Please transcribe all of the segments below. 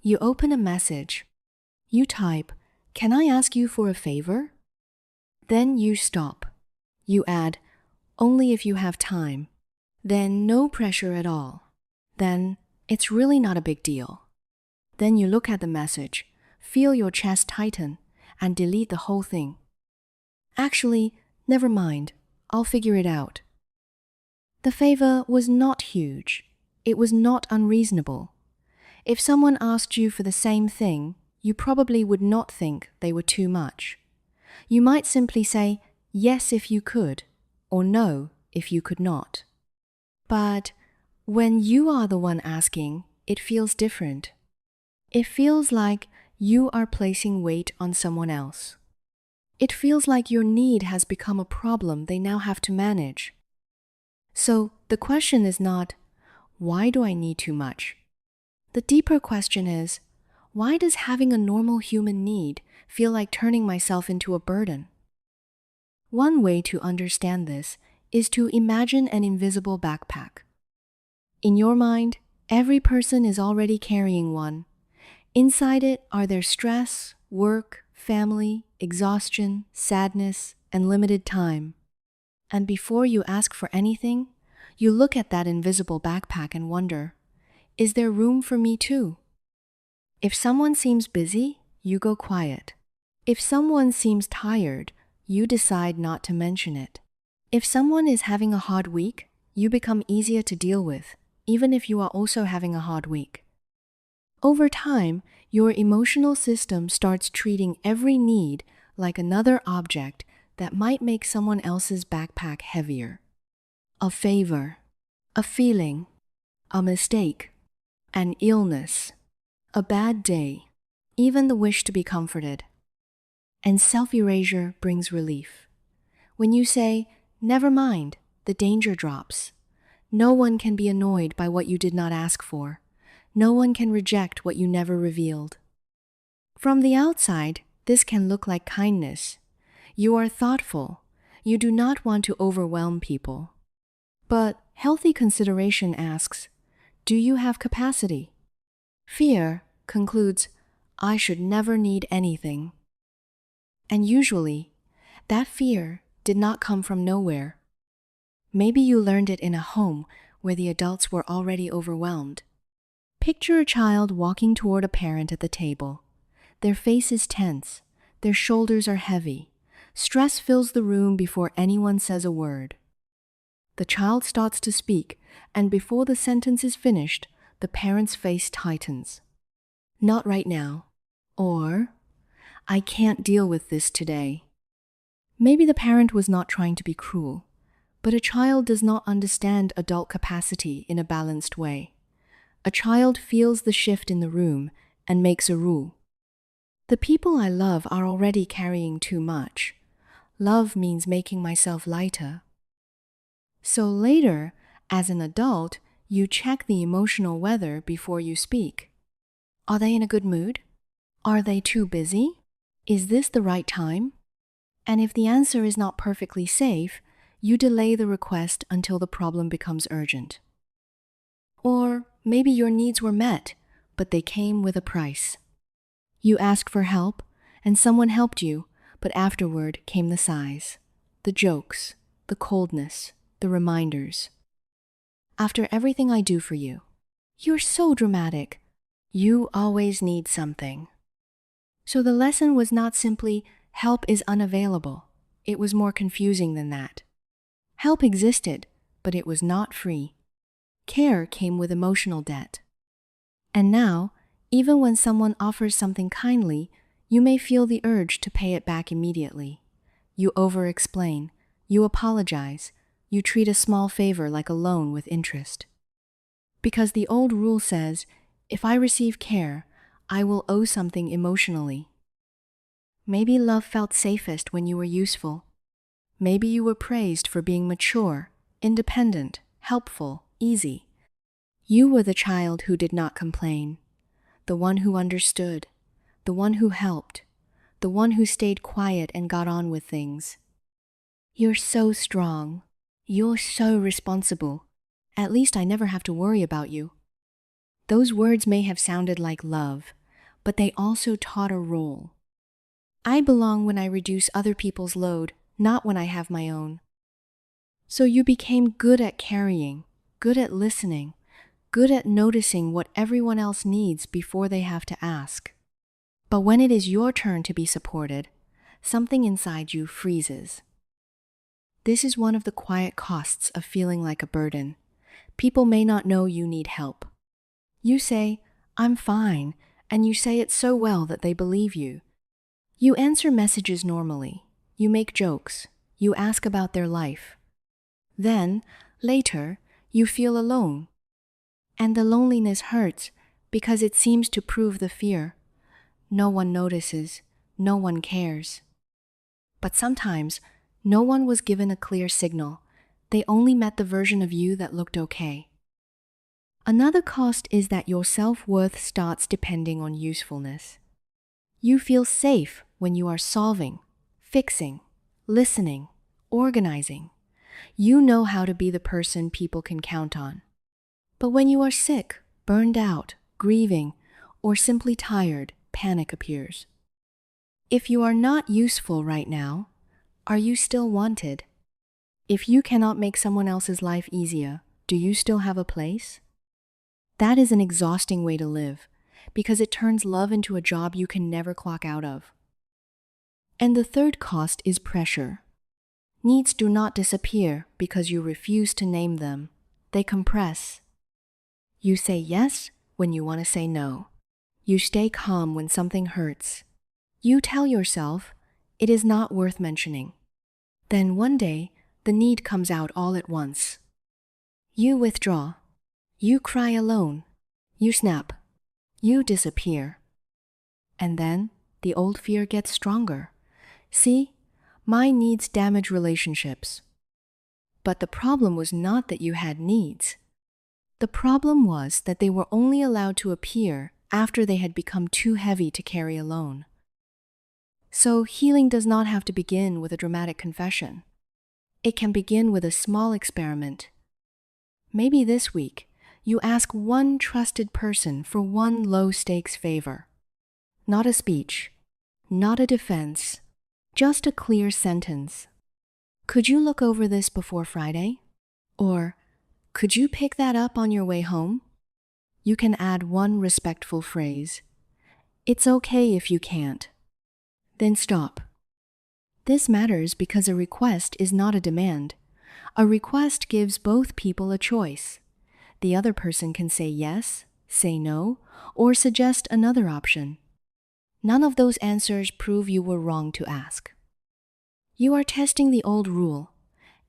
You open a message. You type, "Can I ask you for a favor?" Then you stop. You add, "Only if you have time." Then no pressure at all. Then it's really not a big deal. Then you look at the message, feel your chest tighten, and delete the whole thing. Actually, never mind. I'll figure it out. The favor was not huge. It was not unreasonable. If someone asked you for the same thing, you probably would not think they were too much. You might simply say, "Yes, if you could," or "No, if you could not." But when you are the one asking, it feels different. It feels like you are placing weight on someone else. It feels like your need has become a problem they now have to manage. So the question is not, why do I need too much? The deeper question is, why does having a normal human need feel like turning myself into a burden? One way to understand this is to imagine an invisible backpack. In your mind, every person is already carrying one. Inside it are their stress, work, family, exhaustion, sadness, and limited time. And before you ask for anything, you look at that invisible backpack and wonder, is there room for me too? If someone seems busy, you go quiet. If someone seems tired, you decide not to mention it. If someone is having a hard week, you become easier to deal with, even if you are also having a hard week. Over time, your emotional system starts treating every need like another object that might make someone else's backpack heavier. A favor, a feeling, a mistake, an illness, a bad day, even the wish to be comforted. And self-erasure brings relief. When you say, "Never mind," the danger drops. No one can be annoyed by what you did not ask for. No one can reject what you never revealed. From the outside, this can look like kindness. You are thoughtful. You do not want to overwhelm people. But healthy consideration asks, do you have capacity? Fear concludes, I should never need anything. And usually, that fear did not come from nowhere. Maybe you learned it in a home where the adults were already overwhelmed. Picture a child walking toward a parent at the table. Their face is tense. Their shoulders are heavy. Stress fills the room before anyone says a word. The child starts to speak, and before the sentence is finished, the parent's face tightens. Not right now. Or, I can't deal with this today. Maybe the parent was not trying to be cruel, but a child does not understand adult capacity in a balanced way. A child feels the shift in the room and makes a rule. The people I love are already carrying too much. Love means making myself lighter. So later, as an adult, you check the emotional weather before you speak. Are they in a good mood? Are they too busy? Is this the right time? And if the answer is not perfectly safe, you delay the request until the problem becomes urgent. Or maybe your needs were met, but they came with a price. You asked for help, and someone helped you, but afterward came the sighs, the jokes, the coldness, the reminders. After everything I do for you, you're so dramatic. You always need something. So the lesson was not simply help is unavailable. It was more confusing than that. Help existed, but it was not free. Care came with emotional debt. And now, even when someone offers something kindly, you may feel the urge to pay it back immediately. You over-explain, you apologize, you treat a small favor like a loan with interest. Because the old rule says, if I receive care, I will owe something emotionally. Maybe love felt safest when you were useful. Maybe you were praised for being mature, independent, helpful, easy. You were the child who did not complain, the one who understood, the one who helped, the one who stayed quiet and got on with things. You're so strong. You're so responsible. At least I never have to worry about you. Those words may have sounded like love, but they also taught a role. I belong when I reduce other people's load, not when I have my own. So you became good at carrying, good at listening, good at noticing what everyone else needs before they have to ask. But when it is your turn to be supported, something inside you freezes. This is one of the quiet costs of feeling like a burden. People may not know you need help. You say, "I'm fine," and you say it so well that they believe you. You answer messages normally. You make jokes. You ask about their life. Then, later, you feel alone. And the loneliness hurts because it seems to prove the fear. No one notices. No one cares. But sometimes, no one was given a clear signal. They only met the version of you that looked okay. Another cost is that your self-worth starts depending on usefulness. You feel safe when you are solving, fixing, listening, organizing. You know how to be the person people can count on. But when you are sick, burned out, grieving, or simply tired, panic appears. If you are not useful right now, are you still wanted? If you cannot make someone else's life easier, do you still have a place? That is an exhausting way to live, because it turns love into a job you can never clock out of. And the third cost is pressure. Needs do not disappear because you refuse to name them. They compress. You say yes when you want to say no. You stay calm when something hurts. You tell yourself, it is not worth mentioning. Then one day, the need comes out all at once. You withdraw. You cry alone. You snap. You disappear. And then the old fear gets stronger. See, my needs damage relationships. But the problem was not that you had needs. The problem was that they were only allowed to appear after they had become too heavy to carry alone. So healing does not have to begin with a dramatic confession. It can begin with a small experiment. Maybe this week, you ask one trusted person for one low-stakes favor. Not a speech, not a defense, just a clear sentence. Could you look over this before Friday? Or, could you pick that up on your way home? You can add one respectful phrase. It's okay if you can't. Then stop. This matters because a request is not a demand. A request gives both people a choice. The other person can say yes, say no, or suggest another option. None of those answers prove you were wrong to ask. You are testing the old rule.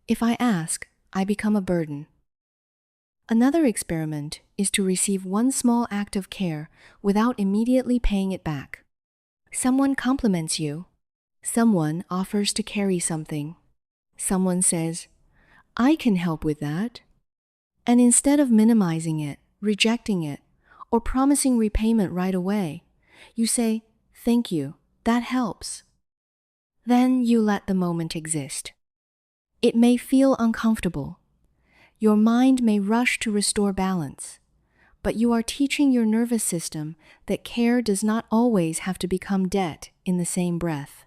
If I ask, I become a burden. Another experiment is to receive one small act of care without immediately paying it back. Someone compliments you. Someone offers to carry something. Someone says, I can help with that. And instead of minimizing it, rejecting it, or promising repayment right away, you say, thank you, that helps. Then you let the moment exist. It may feel uncomfortable. Your mind may rush to restore balance, but you are teaching your nervous system that care does not always have to become debt in the same breath.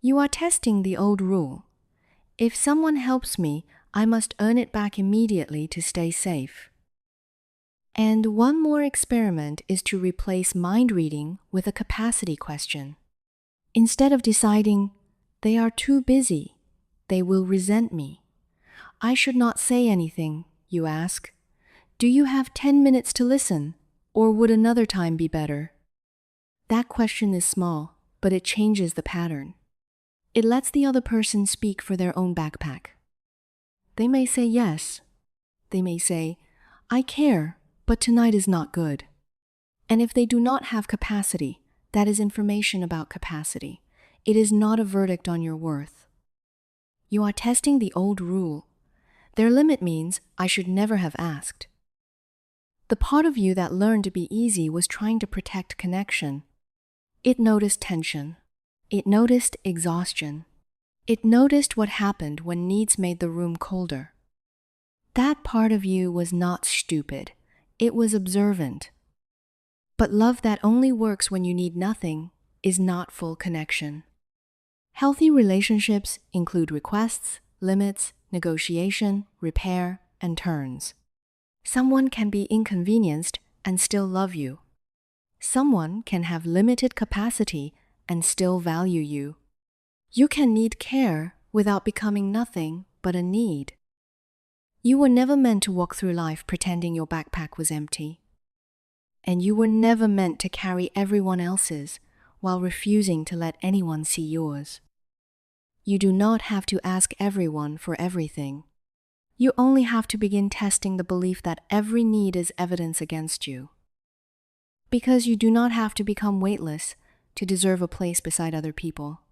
You are testing the old rule. If someone helps me, I must earn it back immediately to stay safe. And one more experiment is to replace mind reading with a capacity question. Instead of deciding, they are too busy, they will resent me, I should not say anything, you ask, do you have 10 minutes to listen, or would another time be better? That question is small, but it changes the pattern. It lets the other person speak for their own backpack. They may say yes. They may say, I care, but tonight is not good. And if they do not have capacity, that is information about capacity. It is not a verdict on your worth. You are testing the old rule. Their limit means I should never have asked. The part of you that learned to be easy was trying to protect connection. It noticed tension. It noticed exhaustion. It noticed what happened when needs made the room colder. That part of you was not stupid. It was observant. But love that only works when you need nothing is not full connection. Healthy relationships include requests, limits, negotiation, repair, and turns. Someone can be inconvenienced and still love you. Someone can have limited capacity and still value you. You can need care without becoming nothing but a need. You were never meant to walk through life pretending your backpack was empty. And you were never meant to carry everyone else's while refusing to let anyone see yours. You do not have to ask everyone for everything. You only have to begin testing the belief that every need is evidence against you. Because you do not have to become weightless to deserve a place beside other people.